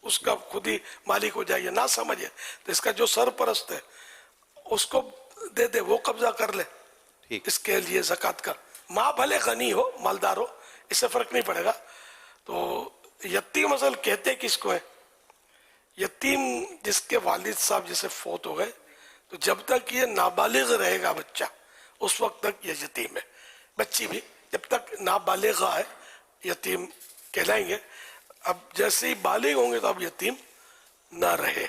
اس کا خود ہی مالک ہو جائے، نہ سمجھے تو اس کا جو سرپرست ہے اس کو دے دے، وہ قبضہ کر لے. اس کے لیے زکوٰۃ کا ماں بھلے غنی ہو، مالدار ہو، اس سے فرق نہیں پڑے گا. تو یتیم اصل کہتے کس کو ہے؟ یتیم جس کے والد صاحب جیسے فوت ہو گئے تو جب تک یہ نابالغ رہے گا بچہ اس وقت تک یہ یتیم ہے. بچی بھی جب تک نابالغ ہے یتیم کہلائیں گے. اب جیسے ہی بالغ ہوں گے تو اب یتیم نہ رہے.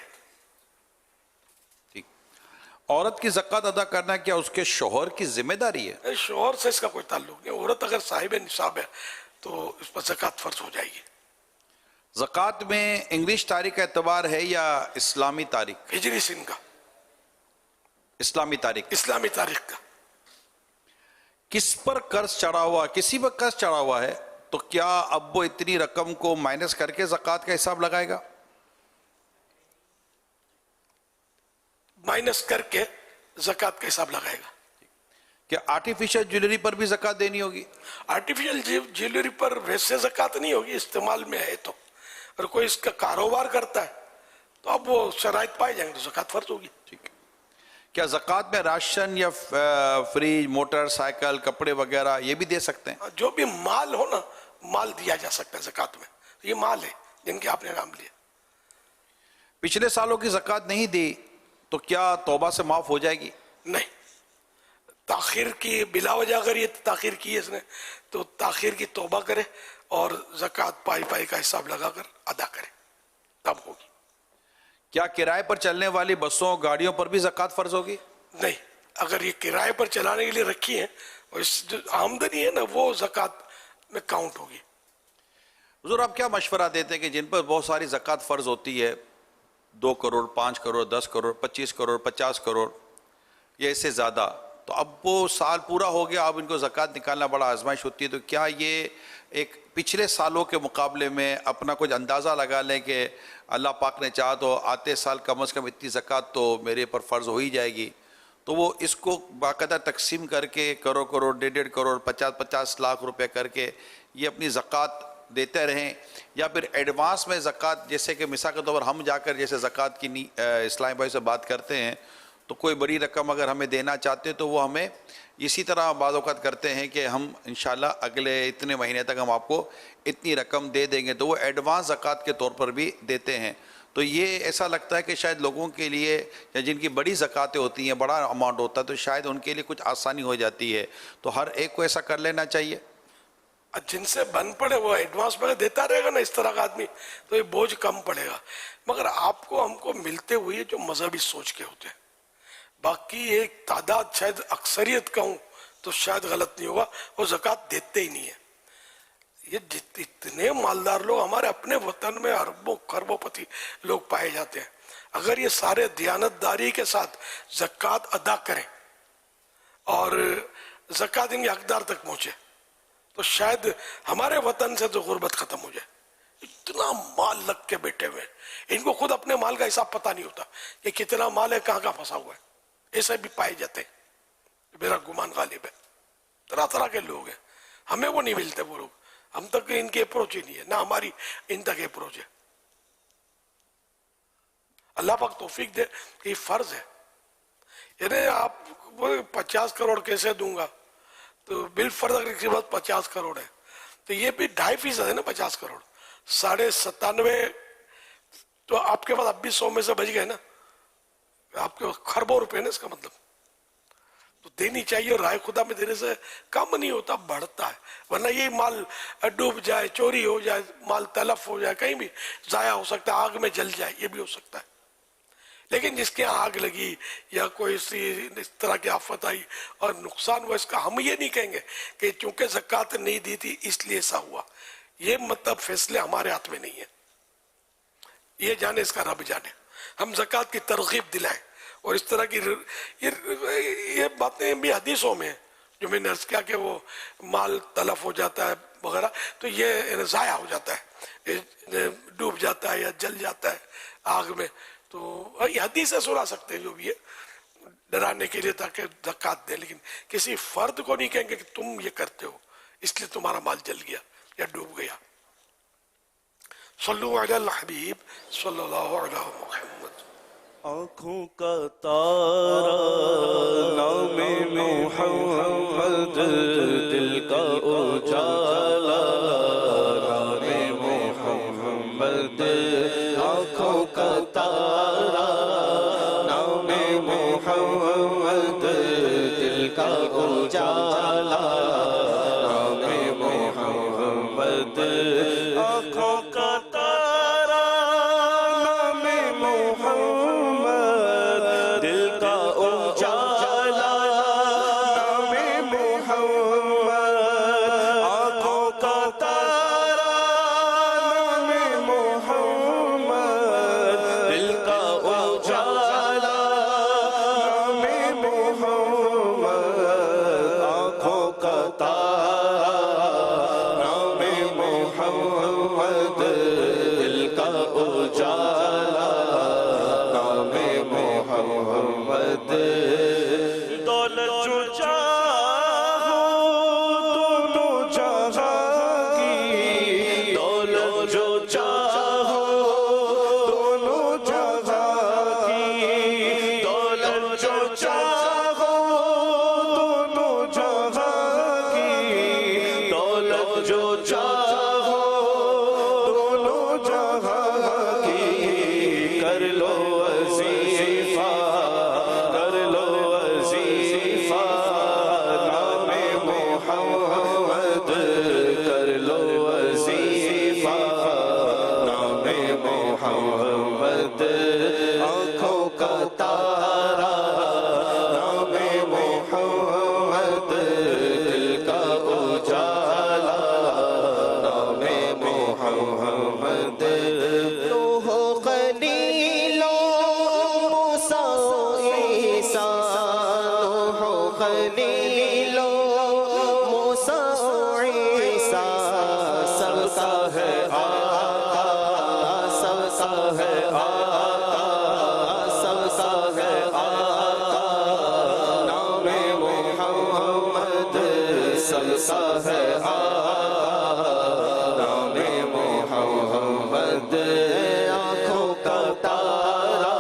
عورت کی زکوٰۃ ادا کرنا کیا اس کے شوہر کی ذمہ داری ہے؟ شوہر سے اس کا کوئی تعلق نہیں. عورت اگر صاحب نصاب ہے تو اس پر زکوٰۃ فرض ہو جائے گی. زکوٰۃ میں انگلش تاریخ کا اعتبار ہے یا اسلامی تاریخ؟ ہجری سن کا، اسلامی تاریخ. اسلامی تاریخ کا. کس پر قرض چڑھا ہوا، کسی پر قرض چڑھا ہوا ہے تو کیا اب وہ اتنی رقم کو مائنس کر کے زکوٰۃ کا حساب لگائے گا؟ مائنس کر کے زکوٰۃ کا حساب لگائے گا. کیا آرٹیفیشل جویلری پر بھی زکوٰۃ دینی ہوگی؟ آرٹیفیشل جیولری پر ویسے زکوٰۃ نہیں ہوگی، استعمال میں ہے تو. اگر کوئی اس کا کاروبار کرتا ہے تو اب وہ شرائط پائے جائیں گے تو زکوٰۃ فرض ہوگی. ٹھیک ہے. کیا زکوٰۃ میں راشن یا فریج، موٹر سائیکل، کپڑے وغیرہ یہ بھی دے سکتے ہیں؟ جو بھی مال ہو نا، مال دیا جا سکتا ہے زکوٰۃ میں. یہ مال ہے جن کے آپ نے نام لیا. پچھلے سالوں کی زکوٰۃ نہیں دی تو کیا توبہ سے معاف ہو جائے گی؟ نہیں، تاخیر کی بلا وجہ اگر یہ تاخیر کی ہے اس نے تو تاخیر کی توبہ کرے اور زکوٰۃ پائی کا حساب لگا کر ادا کرے تب ہوگی. کیا کرائے پر چلنے والی بسوں، گاڑیوں پر بھی زکوٰۃ فرض ہوگی؟ نہیں، اگر یہ کرائے پر چلانے کے لیے رکھی ہیں اور اس جو آمدنی ہے نا وہ زکوٰۃ میں کاؤنٹ ہوگی. حضور آپ کیا مشورہ دیتے ہیں کہ جن پر بہت ساری زکوٰۃ فرض ہوتی ہے، 2 کروڑ، 5 کروڑ، 10 کروڑ، 25 کروڑ، 50 کروڑ یا اس سے زیادہ، تو اب وہ سال پورا ہو گیا، اب ان کو زکوٰۃ نکالنا بڑا آزمائش ہوتی ہے، تو کیا یہ ایک پچھلے سالوں کے مقابلے میں اپنا کچھ اندازہ لگا لیں کہ اللہ پاک نے چاہا تو آتے سال کم از کم اتنی زکوٰۃ تو میرے پر فرض ہو ہی جائے گی، تو وہ اس کو باقاعدہ تقسیم کر کے کروڑ، 1.5 کروڑ، 50 لاکھ روپے کر کے یہ اپنی زکوٰۃ دیتے رہیں، یا پھر ایڈوانس میں زکوٰۃ، جیسے کہ مثال کے طور پر ہم جا کر جیسے زکوٰۃ کی اسلامی بھائی سے بات کرتے ہیں تو کوئی بڑی رقم اگر ہمیں دینا چاہتے تو وہ ہمیں اسی طرح بعض اوقات کرتے ہیں کہ ہم انشاءاللہ اگلے اتنے مہینے تک ہم آپ کو اتنی رقم دے دیں گے، تو وہ ایڈوانس زکوٰۃ کے طور پر بھی دیتے ہیں. تو یہ ایسا لگتا ہے کہ شاید لوگوں کے لیے یا جن کی بڑی زکوٰۃیں ہوتی ہیں، بڑا اماؤنٹ ہوتا ہے، تو شاید ان کے لیے کچھ آسانی ہو جاتی ہے، تو ہر ایک کو ایسا کر لینا چاہیے. جن سے بن پڑے وہ ایڈوانس میں دیتا رہے گا نا اس طرح کا آدمی تو یہ بوجھ کم پڑے گا. مگر آپ کو ہم کو ملتے ہوئے جو مذہبی سوچ کے ہوتے ہیں، باقی ایک تعداد شاید اکثریت کہوں تو شاید غلط نہیں ہوگا، وہ زکوٰۃ دیتے ہی نہیں ہے. یہ اتنے مالدار لوگ ہمارے اپنے وطن میں اربوں خربوں پتی لوگ پائے جاتے ہیں. اگر یہ سارے دیانتداری کے ساتھ زکوٰۃ ادا کریں اور زکوٰۃ ان کے حقدار تک پہنچے تو شاید ہمارے وطن سے تو غربت ختم ہو جائے. اتنا مال لگ کے بیٹھے ہوئے ان کو خود اپنے مال کا حساب پتہ نہیں ہوتا کہ کتنا مال ہے، کہاں پھنسا ہوا ہے. ایسے بھی پائے جاتے ہیں، میرا گمان غالب ہے. طرح طرح کے لوگ ہیں، ہمیں وہ نہیں ملتے وہ لوگ، ہم تک ان کی اپروچ ہی نہیں ہے، نہ ہماری ان تک اپروچ ہے. اللہ پاک توفیق دے کہ یہ فرض ہے. یعنی آپ 50 کروڑ کیسے دوں گا، تو بالفرض اگر کسی پاس 50 کروڑ ہے تو یہ بھی 2.5% ہے نا. 50 کروڑ 97.5 تو آپ کے پاس اب بھی 100 میں سے بچ گئے نا، آپ کے خربوں روپے نا، اس کا مطلب تو دینی چاہیے. اور رائے خدا میں دینے سے کم نہیں ہوتا، بڑھتا ہے. ورنہ یہ مال ڈوب جائے، چوری ہو جائے، مال تلف ہو جائے، کہیں بھی ضائع ہو سکتا ہے، آگ میں جل جائے، یہ بھی ہو سکتا ہے. لیکن جس کے آگ لگی یا کوئی اس طرح کی آفت آئی اور نقصان ہوا، اس کا ہم یہ نہیں کہیں گے کہ چونکہ زکوٰۃ نہیں دی تھی اس لیے ایسا ہوا. یہ مطلب فیصلے ہمارے ہاتھ میں نہیں ہے، یہ جانے اس کا رب جانے. ہم زکوٰۃ کی ترغیب دلائیں اور اس طرح کی یہ باتیں بھی حدیثوں میں ہیں جو میں نے عرض کیا کہ وہ مال تلف ہو جاتا ہے وغیرہ، تو یہ ضائع ہو جاتا ہے، ڈوب جاتا ہے یا جل جاتا ہے آگ میں. تو یہ حدیثیں سنا سکتے ہیں جو بھی ہے ڈرانے کے لیے تاکہ زکوٰۃ دیں، لیکن کسی فرد کو نہیں کہیں گے کہ تم یہ کرتے ہو اس لیے تمہارا مال جل گیا یا ڈوب گیا. صلو علی الحبیب صلی اللہ علیہ محمد. آنکھوں کا تارا نام محمد، دل کا اجالا نام محمد. آنکھوں کا تارا نام محمد، دل کا اجالا نام محمد. آنکھوں کا تارا نام محمد، دل کا اجالا نام محمد. آنکھوں کا تارا نام محمد، دل کا اجالا نام محمد. آنکھوں کا تارا نام محمد، دل کا اجالا نام محمد. دولت جو چاہو دونوں جہاں کی، دولت جو چاہو دونوں جہاں کی، دولت جو چاہو دونوں جہاں کی، دولت جو چاہو دونوں جہاں کی. کر لو وظیفہ، کر لو وظیفہ نام محمد، کر لو وظیفہ نام محمد. آنکھوں کا تارا نام محمد، دل کا اجالا نام محمد. نوح خلیل موسیٰ عیسیٰ، نوح خلیل موسیٰ عیسیٰ، سب کا ہے آقا، سب کا ہے آقا، سب کا ہے آقا نام محمد. سب کا ہے آقا نام محمد. آنکھوں کا تارا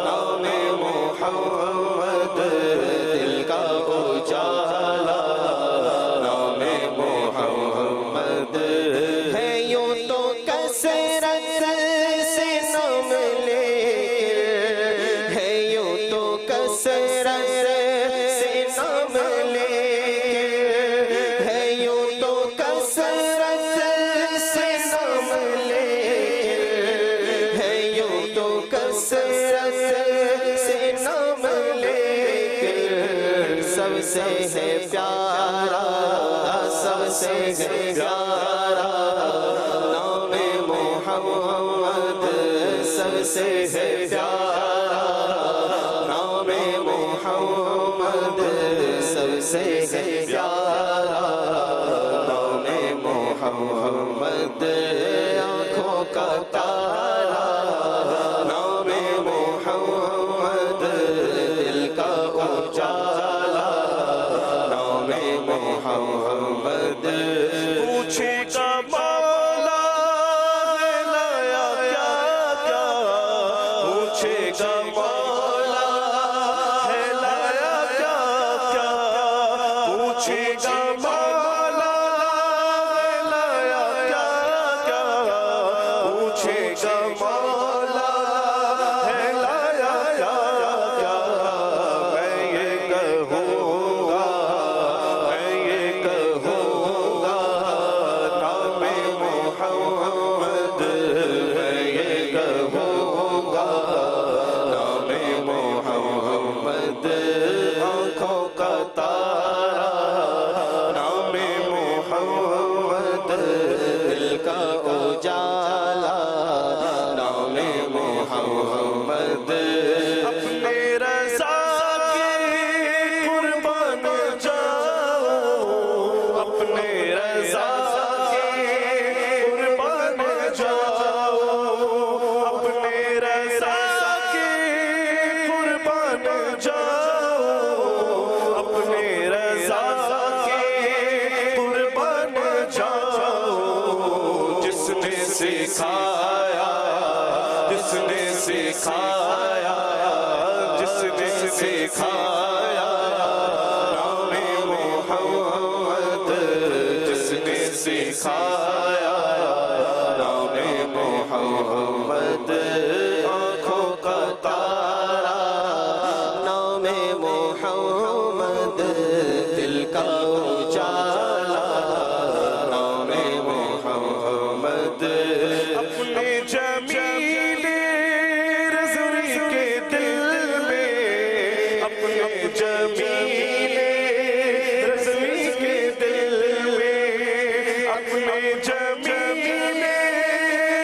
نام محمد، دل کا اجالا نام محمد. ہے یوں تو کثرت سے نام لے کر، ہے یوں تو کثرت سے نام لے کر، ہے یوں تو کثرت سے نام لے کر، ہے یوں تو کثرت سے نام لے کر. سب سے ہے پیارا، سب سے ہے پیارا نام محمد. سب سے ہے پیارا نام محمد، سب سے ہے پیارا نام محمد. آنکھوں کا تارا نام محمد، دل کا اجالا نام محمد. پوچھے گا مولا ہے لایا کیا کیا، پوچھے گا مولا ہے لایا کیا کیا، پوچھے گا مولا ہے لایا کیا کیا، پوچھے گا مولا ہے لایا کیا کیا. میں یہ کہوں گا، میں یہ کہوں گا نام محمد، میں یہ کہوں گا نام محمد. آنکھوں کا تارا نام محمد، دل کا اجالا نام سکھایا جس نے سکھایا جس نے سکھایا نام محمد جس نے سکھایا نام محمد آنکھوں کا تارا نام محمد دل کا اجالا نام محمد اپنے جمیل رضوی کے دل میں اپنے جمیل رضوی کے دل میں اپنے جمیل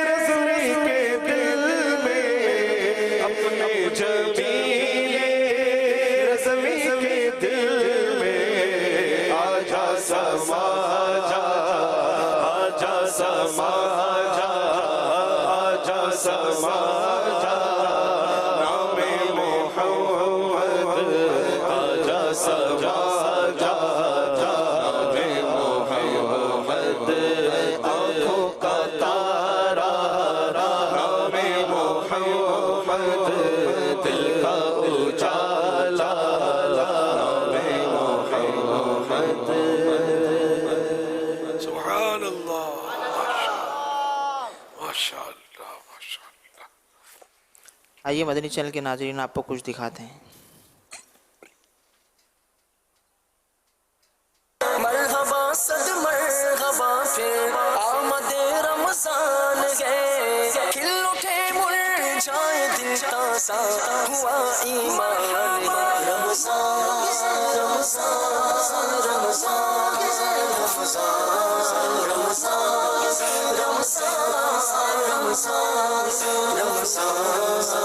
رضوی کے دل میں اپنے جمیل رضوی کے دل میں آجا سما جا آجا سما جا آجا سما جا نام محمد آجا سما جا نام محمد آنکھوں کا تارا نام محمد دل کا اجالا نام محمد سبحان اللہ ماشاء اللہ ماشاء اللہ. آئیے مدنی چینل کے ناظرین آپ کو کچھ دکھاتے ہیں. مرحبا صد مرحبا پھر آمد رمضان ہے کھل اٹھے مرجھائے دل تازہ ہوا ایمان ہے رمضان رمضان رمضان رمضان رمضان رمضان رمضان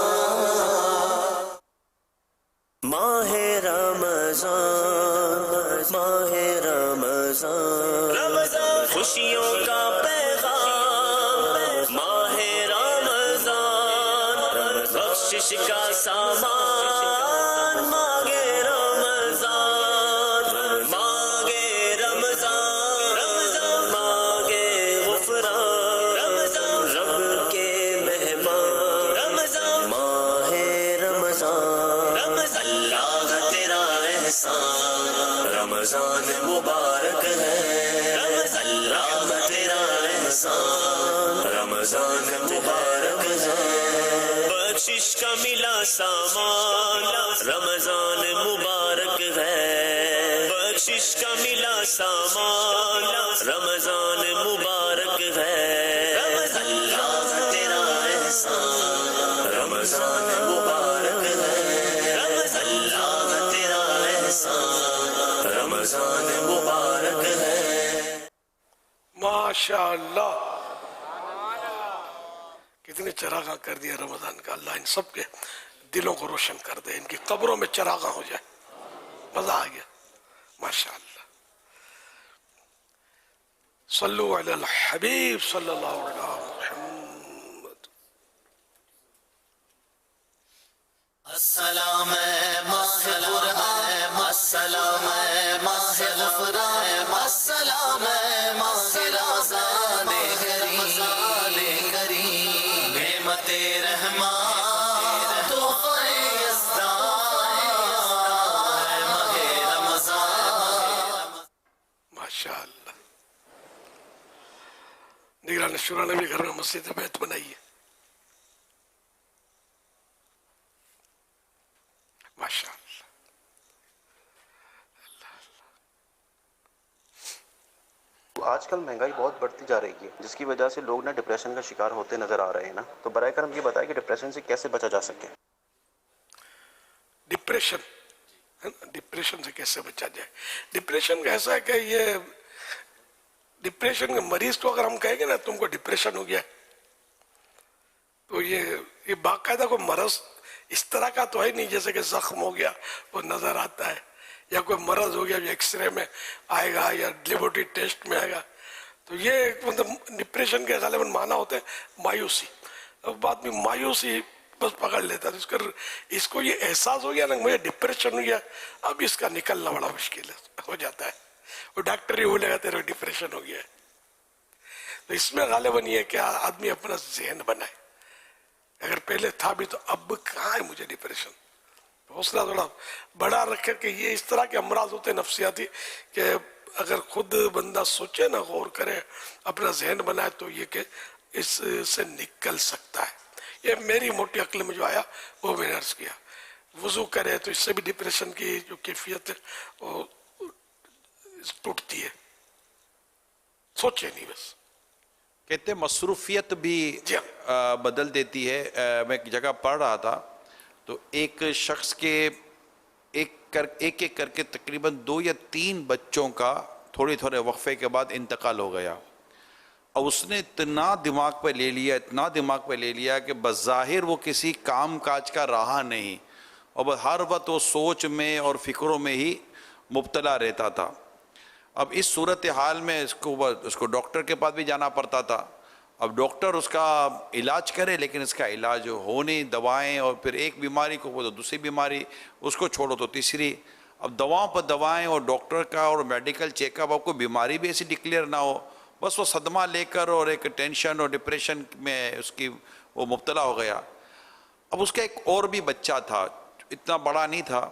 ماہ رمضان ماہ رمضان خوشیوں کا پیغام ماہ رمضان بخشش کا سامان مانگے رمضان مانگے رمضان مانگے غفران رب کے مہمان ماہ رمضان اللہ تیرا احسان رمضان مبارک ہے اللہ تیرا احسان رمضان مبارک ہے بخشش کا ملا سامان رمضان مبارک ہے بخشش کا ملا سامان رمضان مبارک ہے اللہ تیرا احسان رمضان مبارک ہے اللہ تیرا احسان رمضان مبارک ہے ماشاء اللہ. کتنے چراغاں کر دیا رمضان کا. اللہ ان سب کے دلوں کو روشن کر دے ان کی قبروں میں چراغاں ہو جائے. مزہ آ گیا ماشاء اللہ. صلو علی الحبیب صلی اللہ علیہ محمد. السلام ماہ قرآن السلام ماہ غفران السلام ماہ رمضان کریم نعمت رحمان تحفہ یزدان ماہ رمضان ماشاء اللہ. نگران شورا نے بھی گھر میں مسجد بیت بنائی ہے ماشاء اللہ. آج کل مہنگائی بہت بڑھتی جا رہی ہے جس کی وجہ سے لوگ ڈپریشن کا شکار ہوتے نظر آ رہے ہیں نا. تو برائے کرم یہ بتائیں کہ ڈپریشن سے کیسے بچا جا سکے. ڈپریشن ہے نا, ڈپریشن سے کیسے بچا جائے. ڈپریشن کا ایسا ہے کہ یہ ڈپریشن کے مریض کو اگر ہم کہیں گے نا تم کو ڈپریشن ہو گیا تو یہ باقاعدہ کوئی مرض اس طرح کا تو ہے نہیں جیسے کہ زخم ہو گیا وہ نظر آتا ہے یا کوئی مرض ہو گیا جو ایکس رے میں آئے گا یا لیبورٹری ٹیسٹ میں آئے گا. تو یہ مطلب ڈپریشن کے غالباً معنی ہوتے ہیں مایوسی. اب آدمی مایوسی بس پکڑ لیتا ہے. اس کو یہ احساس ہو گیا نا مجھے ڈپریشن ہو گیا, اب اس کا نکلنا بڑا مشکل ہو جاتا ہے. وہ ڈاکٹر ہی بولے گا تیرے ڈپریشن ہو گیا ہے. تو اس میں غالباً یہ ہے کہ آدمی اپنا ذہن بنائے. اگر پہلے تھا بھی تو اب کہاں ہے مجھے ڈپریشن. حوصلہ تھوڑا بڑا رکھے کہ یہ اس طرح کے امراض ہوتے ہیں نفسیاتی کہ اگر خود بندہ سوچے نا، غور کرے، اپنا ذہن بنائے تو یہ کہ اس سے نکل سکتا ہے. یہ میری موٹی عقل میں جو آیا وہ میں نے عرض کیا. وضو کرے تو اس سے بھی ڈپریشن کی جو کیفیت ہے وہ ٹوٹتی ہے. سوچے نہیں بس. کہتے ہیں مصروفیت بھی جی بدل دیتی ہے. میں ایک جگہ پڑھ رہا تھا تو ایک شخص کے ایک ایک کر کے تقریباً 2 یا 3 بچوں کا تھوڑے وقفے کے بعد انتقال ہو گیا. اور اس نے اتنا دماغ پہ لے لیا کہ بظاہر وہ کسی کام کاج کا رہا نہیں، اور ہر وقت وہ سوچ میں اور فکروں میں ہی مبتلا رہتا تھا. اب اس صورتحال میں اس کو ڈاکٹر کے پاس بھی جانا پڑتا تھا. اب ڈاکٹر اس کا علاج کرے لیکن اس کا علاج ہو نہیں، دوائیں، اور پھر ایک بیماری کو تو دوسری بیماری، اس کو چھوڑو تو تیسری. اب دواؤں پر دوائیں اور ڈاکٹر کا اور میڈیکل چیک اپ، آپ کو بیماری بھی ایسی ڈکلیئر نہ ہو، بس وہ صدمہ لے کر اور ایک ٹینشن اور ڈپریشن میں اس کی وہ مبتلا ہو گیا. اب اس کا ایک اور بھی بچہ تھا، اتنا بڑا نہیں تھا.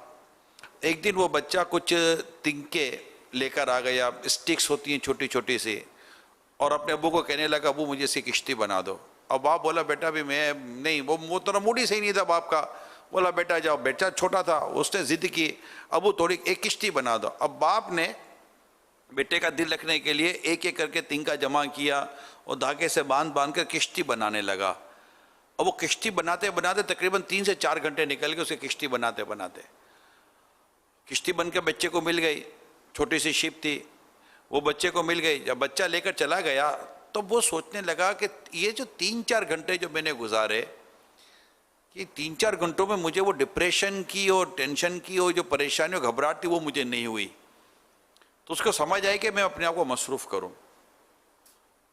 ایک دن وہ بچہ کچھ تنکے لے کر آ گیا، اسٹکس ہوتی ہیں چھوٹی چھوٹی سی، اور اپنے ابو کو کہنے لگا ابو مجھے اسی کشتی بنا دو. اب باپ بولا بیٹا بھی میں نہیں، وہ تو موڈ ہی صحیح نہیں تھا باپ کا. بولا بیٹا جاؤ. بیٹا چھوٹا تھا، اس نے ضد کی ابو تھوڑی ایک کشتی بنا دو. اب باپ نے بیٹے کا دل رکھنے کے لیے ایک کر کے تنکا جمع کیا اور دھاگے سے باندھ کر کشتی بنانے لگا. اور وہ کشتی بناتے تقریباً 3 سے 4 گھنٹے نکل گئے اسے کشتی بناتے. کشتی بن کے بچے کو مل گئی، چھوٹی سی شپ تھی، وہ بچے کو مل گئی. جب بچہ لے کر چلا گیا تو وہ سوچنے لگا کہ یہ جو 3-4 گھنٹے جو میں نے گزارے، کہ 3-4 گھنٹوں میں مجھے وہ ڈپریشن کی اور ٹینشن کی اور جو پریشانی اور گھبراہٹ تھی وہ مجھے نہیں ہوئی. تو اس کو سمجھ آئی کہ میں اپنے آپ کو مصروف کروں.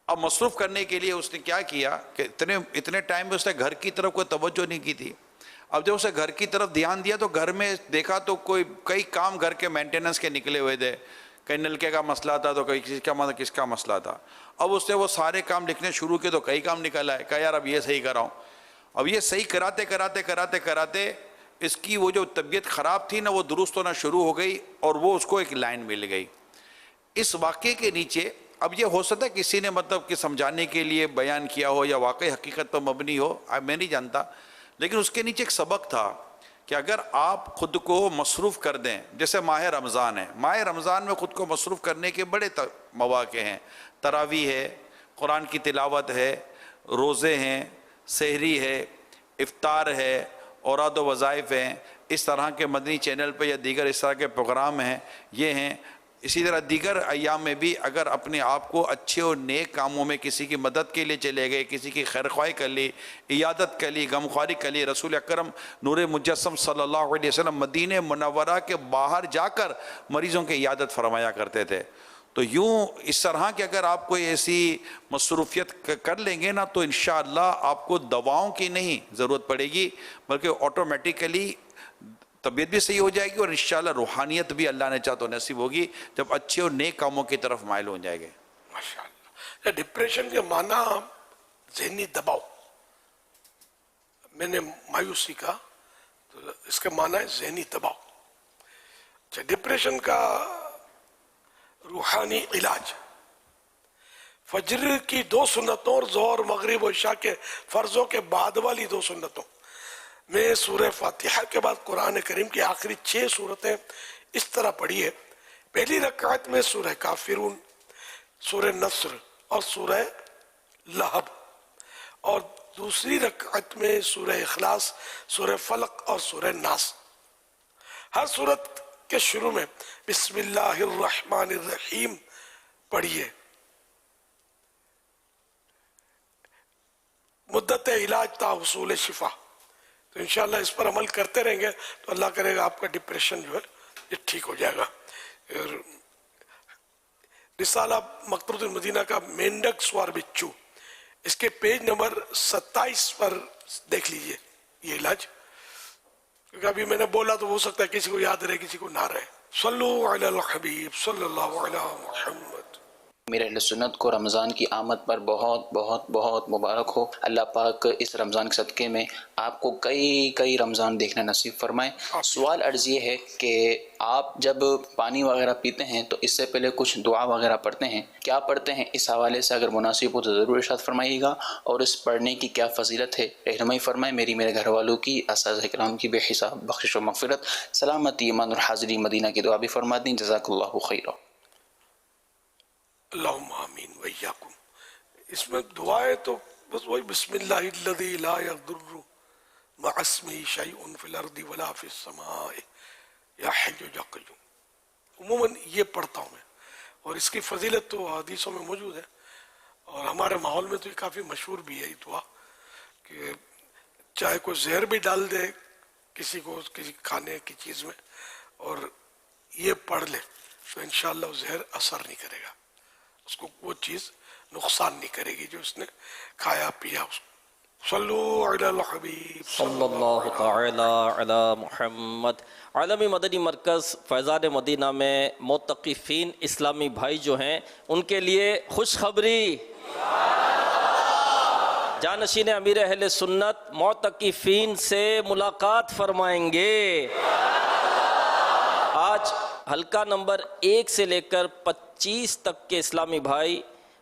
اب مصروف کرنے کے لیے اس نے کیا کیا کہ اتنے ٹائم میں اس نے گھر کی طرف کوئی توجہ نہیں کی تھی. اب جب اسے گھر کی طرف دھیان دیا تو گھر میں دیکھا تو کئی کام گھر کے مینٹیننس کے نکلے ہوئے تھے. کہیں نلکے کا مسئلہ تھا تو کہیں کس کا مسئلہ تھا. اب اس نے وہ سارے کام لکھنے شروع کیے تو کئی کام نکل آئے. کہا یار اب یہ صحیح کراؤں. اب یہ صحیح کراتے اس کی وہ جو طبیعت خراب تھی نا وہ درست ہونا شروع ہو گئی، اور وہ اس کو ایک لائن مل گئی. اس واقعے کے نیچے اب یہ ہو سکتا ہے کسی نے مطلب کہ سمجھانے کے لیے بیان کیا ہو یا واقعی حقیقت پر مبنی ہو، میں نہیں جانتا، لیکن اس کے نیچے ایک سبق تھا کہ اگر آپ خود کو مصروف کر دیں، جیسے ماہ رمضان ہے، ماہ رمضان میں خود کو مصروف کرنے کے بڑے مواقع ہیں. تراویح ہے، قرآن کی تلاوت ہے، روزے ہیں، سحری ہے، افطار ہے، اوراد و وظائف ہیں. اس طرح کے مدنی چینل پہ یا دیگر اس طرح کے پروگرام ہیں، یہ ہیں. اسی طرح دیگر ایام میں بھی اگر اپنے آپ کو اچھے اور نیک کاموں میں کسی کی مدد کے لیے چلے گئے، کسی کی خیرخواہی کر لی، عیادت کر لی، غمخواری کر لی. رسول اکرم نور مجسم صلی اللہ علیہ وسلم مدینہ منورہ کے باہر جا کر مریضوں کی عیادت فرمایا کرتے تھے. تو یوں اس طرح کہ اگر آپ کوئی ایسی مصروفیت کر لیں گے نا تو انشاءاللہ آپ کو دواؤں کی نہیں ضرورت پڑے گی، بلکہ آٹومیٹیکلی طبیعت بھی صحیح ہو جائے گی، اور انشاءاللہ روحانیت بھی اللہ نے چاہ تو نصیب ہوگی جب اچھے اور نیک کاموں کی طرف مائل ہو جائے گے. ماشاءاللہ. ڈپریشن کے معنی ذہنی دباؤ. میں نے مایوسی کا تو اس کا معنی ہے ذہنی دباؤ. اچھا، ڈپریشن کا روحانی علاج فجر کی 2 سنتوں اور ظہر مغرب و عشاء کے فرضوں کے بعد والی 2 سنتوں میں سورہ فاتحہ کے بعد قرآن کریم کی آخری 6 سورتیں اس طرح پڑھی ہے. پہلی رکعت میں سورہ کافرون، سورہ نصر اور سورہ لہب، اور دوسری رکعت میں سورہ اخلاص، سورہ فلق اور سورہ ناس. ہر سورت کے شروع میں بسم اللہ الرحمن الرحیم پڑھیے. مدت علاج تا حصول شفا. تو انشاءاللہ اس پر عمل کرتے رہیں گے تو اللہ کرے گا آپ کا ڈپریشن جو ہے یہ ٹھیک ہو جائے گا. رسالہ مکتبۃ المدینہ کا مینڈک سوار بچو، اس کے پیج نمبر 27 پر دیکھ لیجئے یہ علاج، کیونکہ ابھی میں نے بولا تو ہو سکتا ہے کسی کو یاد رہے کسی کو نہ رہے. صلو علی الحبیب صلی اللہ علیہ محمد. میرے اہل سنت کو رمضان کی آمد پر بہت بہت بہت مبارک ہو. اللہ پاک اس رمضان کے صدقے میں آپ کو کئی رمضان دیکھنا نصیب فرمائے. سوال عرض یہ ہے کہ آپ جب پانی وغیرہ پیتے ہیں تو اس سے پہلے کچھ دعا وغیرہ پڑھتے ہیں، کیا پڑھتے ہیں؟ اس حوالے سے اگر مناسب ہو تو ضرور ارشاد فرمائیے گا، اور اس پڑھنے کی کیا فضیلت ہے رہنمائی فرمائیں. میرے گھر والوں کی، اساتذہ کرام کی بے حساب بخشش و مغفرت، سلامتی، ایمان اور حاضری مدینہ کی دعا بھی فرما دیں. جزاک اللہ خیرہ. اللہم آمین ویاکم. اس میں دعائیں تو بس وہی بسم اللہ الذی لا یضر مع اسمہ شیء فی الارض ولا فی السماء یا حی یا قیوم. عموماً یہ پڑھتا ہوں میں، اور اس کی فضیلت تو حدیثوں میں موجود ہے، اور ہمارے ماحول میں تو یہ کافی مشہور بھی ہے یہ دعا، کہ چاہے کوئی زہر بھی ڈال دے کسی کو کسی کھانے کی چیز میں اور یہ پڑھ لے تو انشاءاللہ وہ زہر اثر نہیں کرے گا، اس کو وہ چیز نقصان نہیں کرے گی جو اس نے کھایا پیا. اس کو صلو علی الحبیب صلی اللہ تعالی علی محمد. عالمی مدنی مرکز فیضان مدینہ میں معتکفین اسلامی بھائی جو ہیں ان کے لیے خوشخبری. جانشین امیر اہل سنت معتکفین سے ملاقات فرمائیں گے. آج حلقہ نمبر 1 سے لے کر 25 تک کے اسلامی بھائی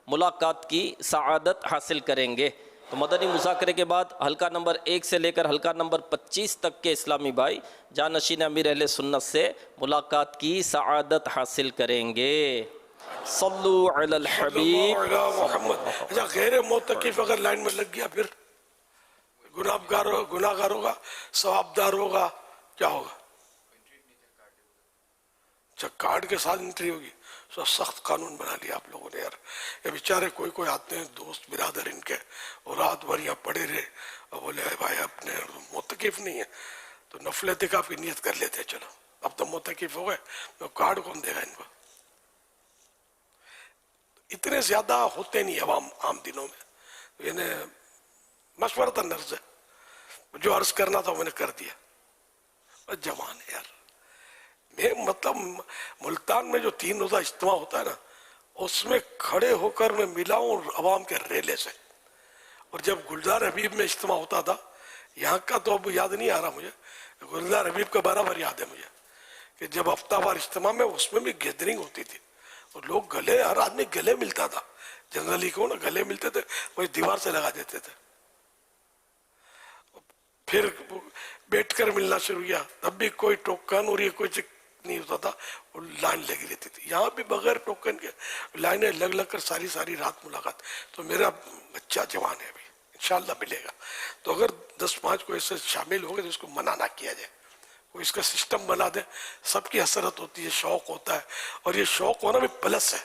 ملاقات کی سعادت حاصل کریں گے. تو مدنی مذاکرے کے بعد حلقہ نمبر 1 سے لے کر حلقہ نمبر 25 تک کے اسلامی بھائی جانشین امیر اہل سنت سے ملاقات کی سعادت حاصل کریں گے. صلو علی الحبیب. صلی اللہ علی محمد. اچھا، غیر معتکف اگر لائن میں لگ گیا پھر گناہ گار ہوگا، ثوابدار ہوگا، کیا ہوگا؟ اچھا، کارڈ کے ساتھ انٹری ہوگی. سو سخت قانون بنا لیا آپ لوگوں نے یار. یہ بیچارے کوئی آتے ہیں دوست برادر ان کے، اور رات بھر یہاں پڑے رہے اور بولے بھائی اپنے معتکف نہیں ہے تو نفل اعتکاف کی نیت کر لیتے. چلو اب تو معتکف ہو گئے تو کارڈ کون دے گا ان کو؟ اتنے زیادہ ہوتے نہیں عوام عام دنوں میں. انہیں مشورتاً عرض ہے، جو عرض کرنا تھا میں نے کر دیا. جوان ہے یار. میں مطلب ملتان میں جو 3 روزہ اجتماع ہوتا ہے نا، اس میں کھڑے ہو کر میں ملا ہوں عوام کے ریلے سے. اور جب گلزار حبیب میں اجتماع ہوتا تھا، یہاں کا تو اب یاد نہیں آ رہا مجھے، گلزار حبیب کا برابر یاد ہے مجھے کہ جب ہفتہ وار اجتماع میں اس میں بھی گیدرنگ ہوتی تھی اور لوگ گلے، ہر آدمی گلے ملتا تھا. جنرلی کو نا گلے ملتے تھے، وہی دیوار سے لگا دیتے تھے. پھر بیٹھ کر ملنا شروع کیا، تب بھی کوئی ٹوکن اور یہ کوئی نہیں ہوتا تھا، وہ لائن لگی رہتی تھی. یہاں بھی بغیر ٹوکن کے لائنیں لگ کر ساری رات ملاقات. تو میرا بچہ جوان ہے ابھی، انشاءاللہ ملے گا. تو اگر 10-5 کو ایسے شامل ہو گئے تو اس کو منع نہ کیا جائے، کوئی اس کا سسٹم بنا دے. سب کی حسرت ہوتی ہے، شوق ہوتا ہے، اور یہ شوق ہونا بھی پلس ہے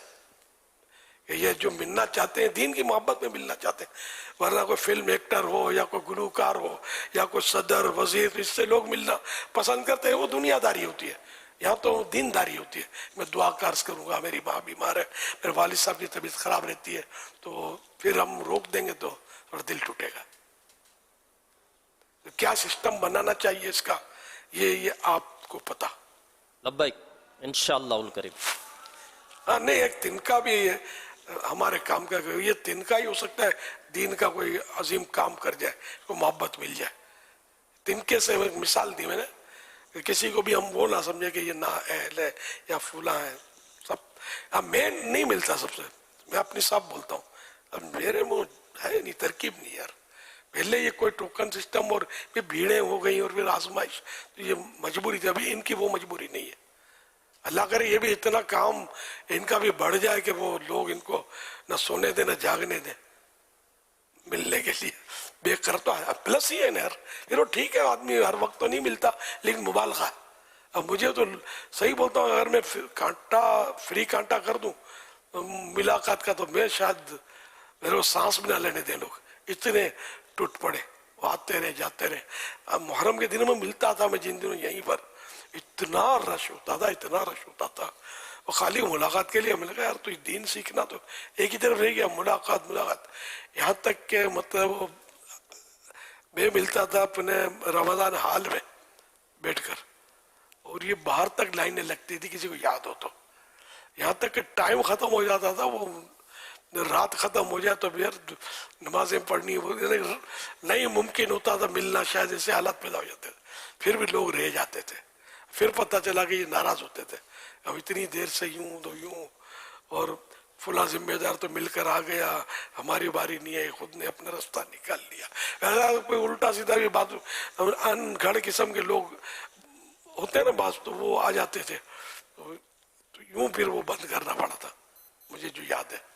کہ یہ جو ملنا چاہتے ہیں دین کی محبت میں ملنا چاہتے ہیں. ورنہ کوئی فلم ایکٹر ہو یا کوئی گلوکار ہو یا کوئی صدر وزیر، اس سے لوگ ملنا پسند کرتے ہیں، وہ دنیا داری ہوتی ہے. یہاں تو دین داری ہوتی ہے. میں دعا کارز کروں گا، میری ماں بیمار ہے، میرے والد صاحب کی طبیعت خراب رہتی ہے، تو پھر ہم روک دیں گے تو تھوڑا دل ٹوٹے گا. کیا سسٹم بنانا چاہیے اس کا، یہ آپ کو پتا. لبیک انشاءاللہ الکریم. نہیں، ایک تنکا بھی ہمارے کام کا، یہ تنکا ہی ہو سکتا ہے دین کا کوئی عظیم کام کر جائے، کو محبت مل جائے. تنکے سے ایک مثال دی میں نے کہ کسی کو بھی ہم وہ نہ سمجھے کہ یہ نا اہل ہے یا فلاں ہے. سب میں نہیں ملتا سب سے، میں اپنی صاحب بولتا ہوں. اب میرے منہ ہے نہیں، ترکیب نہیں یار. پہلے یہ کوئی ٹوکن سسٹم اور پھر بھیڑیں ہو گئی اور پھر آزمائش، تو یہ مجبوری تھی. ابھی ان کی وہ مجبوری نہیں ہے. اللہ کرے یہ بھی اتنا کام ان کا بھی بڑھ جائے کہ وہ لوگ ان کو نہ سونے دیں نہ جاگنے دیں ملنے کے لیے. بے کرتا ہے پلس ہی ہے نا یار. یہ ٹھیک ہے، آدمی ہر وقت تو نہیں ملتا، لیکن مبالغہ ہے. اب مجھے تو صحیح بولتا ہوں، اگر میں فری کانٹا کر دوں ملاقات کا تو میں شاید میرے کو سانس بھی نہ لینے دیں. لوگ اتنے ٹوٹ پڑے، وہ آتے رہے جاتے رہے. اب محرم کے دنوں میں ملتا تھا میں جن دنوں یہیں پر، اتنا رش ہوتا تھا. وہ خالی ملاقات کے لیے میں نے کہا یار تو دین سیکھنا تو ایک ہی طرف رہ گیا، ملاقات. یہاں تک کہ مطلب میں ملتا تھا اپنے رمضان حال میں بیٹھ کر، اور یہ باہر تک لائنیں لگتی تھی کسی کو یاد ہو تو. یہاں تک کہ ٹائم ختم ہو جاتا تھا, وہ رات ختم ہو جائے تو پھر نمازیں پڑھنی نہیں ممکن ہوتا تھا ملنا, شاید ایسے حالات پیدا ہو جاتے تھے. پھر بھی لوگ رہ جاتے تھے. پھر پتہ چلا کہ یہ ناراض ہوتے تھے, اب اتنی دیر سے یوں تو یوں, اور فلاں ذمہ دار تو مل کر آ گیا, ہماری باری نہیں ہے, خود نے اپنا راستہ نکال لیا. ایسا کوئی الٹا سیدھا بھی بات, ان گھڑ قسم کے لوگ ہوتے ہیں نا بعض, تو وہ آ جاتے تھے, تو یوں پھر وہ بند کرنا پڑا تھا مجھے جو یاد ہے.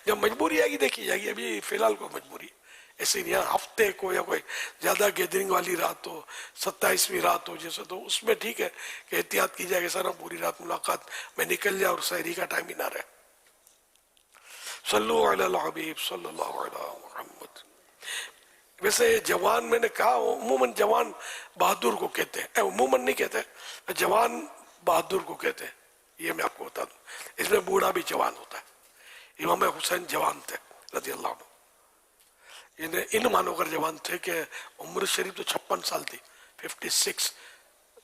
جب مجبوری آئے گی دیکھی جائے گی, ابھی فی الحال کوئی مجبوری ایسے نہیں. ہفتے کو یا کوئی زیادہ گیدرنگ والی رات ہو, 27ویں رات ہو جیسے, تو اس میں ٹھیک ہے کہ احتیاط کی جائے کہ سر پوری رات ملاقات میں نکل جائے اور سحری کا ٹائم ہی نہ رہے. صلو علی الحبیب صلی اللہ علیہ محمد. ویسے جوان میں نے کہا عموماً جوان بہادر کو کہتے ہیں, عموماً نہیں کہتے, جوان بہادر کو کہتے ہیں. یہ میں آپ کو بتا دوں, اس میں بوڑھا بھی جوان ہوتا ہے. امام حسین جوان تھے رضی اللہ عنہ, ان مانو کر جوان تھے کہ عمر شریف تو 56 سال تھی, 56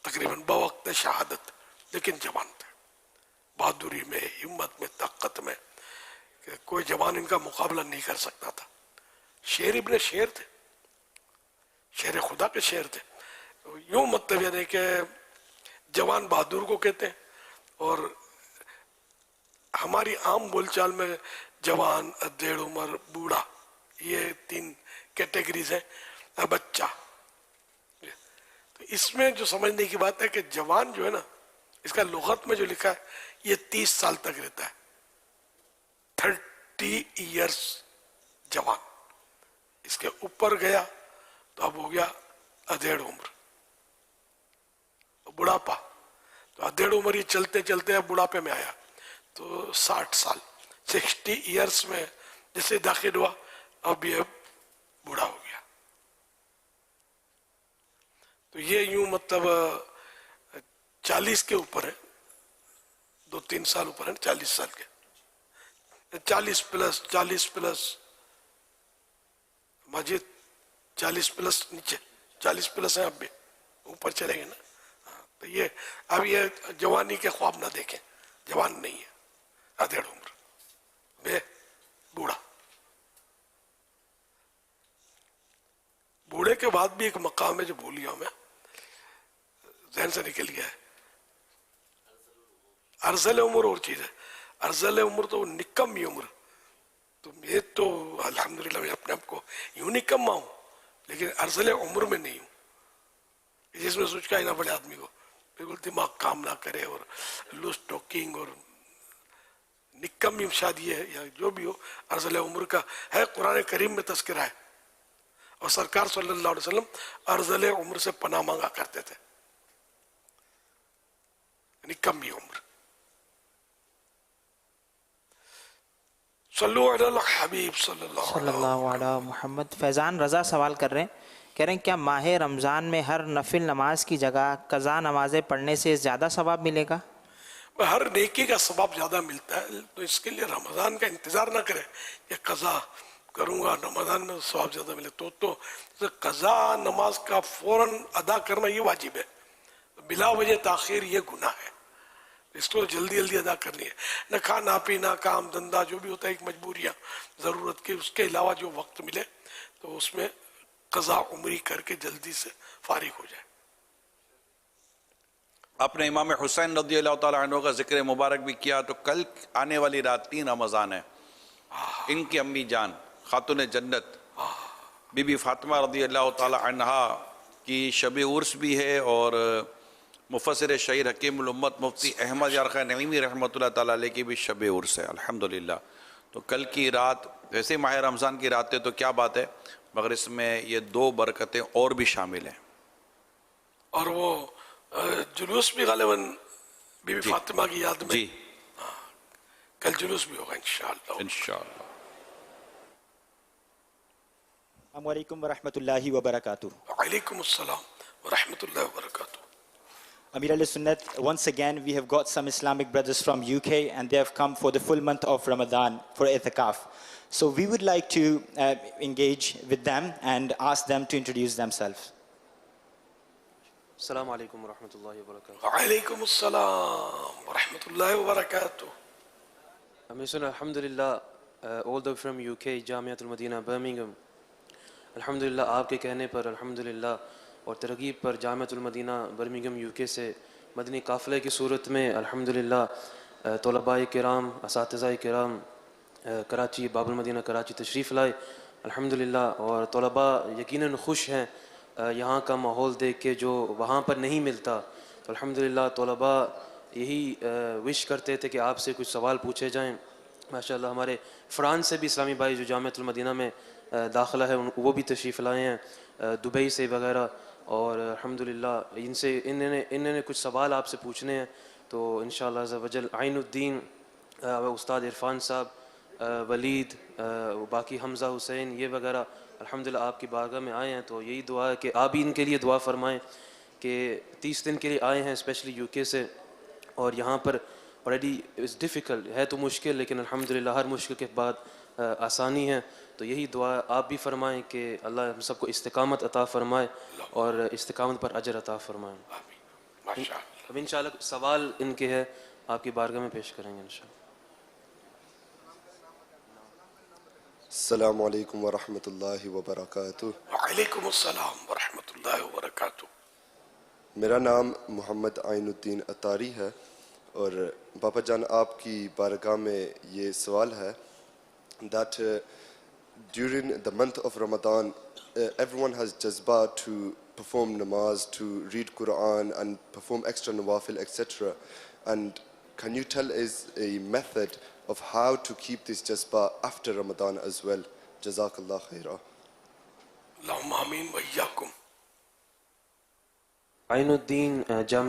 تقریباً بوقت شہادت, لیکن جوان تھے. بہادری میں, ہمت میں, طاقت میں, کہ کوئی جوان ان کا مقابلہ نہیں کر سکتا تھا. شیر ابن شیر تھے, شیر خدا کے شیر تھے. یوں مطلب یہ نہیں کہ جوان بہادر کو کہتے ہیں, اور ہماری عام بول چال میں جوان, ادھیڑ عمر, بوڑھا, یہ 3 کیٹیگریز ہیں. بچہ, تو اس میں جو سمجھنے کی بات ہے کہ جوان جو ہے نا, اس کا لغت میں جو لکھا ہے یہ 30 سال تک رہتا ہے. 30 ایئرس جوان, اس کے اوپر گیا تو اب ہو گیا ادھیڑ عمر. بڑھاپا, تو ادھیڑ عمر یہ چلتے چلتے اب بڑھاپے میں آیا تو 60 سال, 60 ایئرس میں جیسے داخل ہوا, اب یہ بوڑھا ہو گیا. تو یہ یوں مطلب 40 کے اوپر ہے, 2-3 سال اوپر ہے, 40 سال کے, 40 پلس مجید 40 پلس نیچے, 40 پلس ہے, اب بھی اوپر چلیں گے نا. تو یہ اب یہ جوانی کے خواب نہ دیکھیں, جوان نہیں ہے, ادھیڑ عمر بے بوڑھا. بوڑھے کے بعد بھی ایک مقام ہے جو بھول گیا میں, ذہن سے نکل گیا ہے. ارذل عمر اور چیز ہے. ارذل عمر تو نکمی عمر, تو یہ تو الحمدللہ میں اپنے آپ کو یوں نکما ہوں, لیکن ارذل عمر میں نہیں ہوں, جس میں سوچ کا ہی نہ پڑے آدمی کو, بالکل دماغ کام نہ کرے, اور لوز ٹاکنگ, اور نکمی شادی ہے یا جو بھی ہو, ارذل عمر کا ہے. قرآن کریم میں تذکرہ ہے, اور سرکار صلی اللہ علیہ وسلم ارذل عمر سے پناہ مانگا کرتے تھے, نکمی عمر. صلو علی الحبیب صلی اللہ علیہ محمد. فیضان رضا سوال کر رہے ہیں, کہہ رہے ہیں کیا ماہ رمضان میں ہر نفل نماز کی جگہ قضا نمازیں پڑھنے سے زیادہ ثواب ملے گا؟ ہر نیکی کا ثواب زیادہ ملتا ہے, تو اس کے لیے رمضان کا انتظار نہ کرے کہ قضا کروں گا رمضان میں ثواب زیادہ ملے. تو قضا نماز کا فوراً ادا کرنا یہ واجب ہے, بلا وجہ تاخیر یہ گناہ ہے, اس کو جلدی جلدی ادا کرنی ہے. نہ کھانا پینا, کام دھندا جو بھی ہوتا ہے, ایک مجبوریاں ضرورت کی, اس کے علاوہ جو وقت ملے تو اس میں قضا عمری کر کے جلدی سے فارغ ہو جائے. آپ نے امام حسین رضی اللہ تعالیٰ عنہ کا ذکر مبارک بھی کیا, تو کل آنے والی رات 3 رمضان ہے. ان کی امی جان خاتون جنت بی بی فاطمہ رضی اللہ تعالیٰ عنہا کی شب عرس بھی ہے, اور مفسر شہیر حکیم الامت مفتی احمد یارخان نعیمی رحمۃ اللہ تعالیٰ علیہ کی بھی شب عرس ہے الحمدللہ. تو کل کی رات ویسے ماہ رمضان کی رات ہے تو کیا بات ہے, مگر اس میں یہ 2 برکتیں اور بھی شامل ہیں. اور وہ جلوس بھی غالباً بی بی فاطمہ کی یاد میں, جی کل جلوس بھی ہوگا انشاءاللہ. انشاءاللہ. السلام علیکم ورحمۃ اللہ وبرکاتہ. وعلیکم السلام ورحمۃ اللہ وبرکاتہ. Amir al-Sunnat, once again we have got some Islamic brothers from UK and they have come for the full month of Ramadan for I'tikaf. So we would like to engage with them and ask them to introduce themselves. السلام علیکم ورحمۃ اللہ وبرکاتہ. وعلیکم السلام ورحمۃ اللہ وبرکاتہ. Mission Alhamdulillah, all the way from UK, Jamiatul المدینہ Birmingham. الحمدللہ آپ کے کہنے پر الحمدللہ اور ترغیب پر جامعۃ المدینہ برمنگم UK سے مدنی قافلے کی صورت میں الحمدللہ طلباء کرام، اساتذہ کرام کراچی، باب المدینہ کراچی تشریف لائے الحمدللہ. اور طلباء یقیناً خوش ہیں یہاں کا ماحول دیکھ کے جو وہاں پر نہیں ملتا. تو الحمدللہ طلباء یہی وش کرتے تھے کہ آپ سے کچھ سوال پوچھے جائیں. ماشاءاللہ ہمارے فرانس سے بھی اسلامی بھائی جو جامعۃ المدینہ میں داخلہ ہے وہ بھی تشریف لائے ہیں، دبئی سے وغیرہ. اور الحمدللہ انہوں نے کچھ سوال آپ سے پوچھنے ہیں. تو انشاءاللہ عز و جل عین الدین، استاد عرفان صاحب، ولید، باقی حمزہ، حسین، یہ وغیرہ الحمدللہ آپ کی بارگاہ میں آئے ہیں. تو یہی دعا ہے کہ آپ بھی ان کے لیے دعا فرمائیں کہ 30 دن کے لیے آئے ہیں اسپیشلی UK سے. اور یہاں پر آلریڈی اٹس ڈیفیکلٹ ہے تو مشکل، لیکن الحمدللہ ہر مشکل کے بعد آسانی ہے. تو یہی دعا آپ بھی فرمائیں کہ اللہ ہم سب کو استقامت عطا فرمائے اور استقامت پر اجر عطا فرمائے. اب انشاءاللہ سوال ان کے ہے آپ کی بارگاہ میں پیش کریں گے انشاءاللہ. السلام علیکم ورحمۃ اللہ وبرکاتہ. وعلیکم السلام ورحمۃ اللہ وبرکاتہ. میرا نام محمد عین الدین اتاری ہے اور باپا جان آپ کی بارگاہ میں یہ سوال ہے that during the month of Ramadan everyone has jazba to perform namaz, to read Quran and perform extra nawafil, etc. And can you tell us a method of how to keep this jazba after Ramadan as well? Jazakallah khaira. اللہم آمین وإیاکم. عین الدین جامع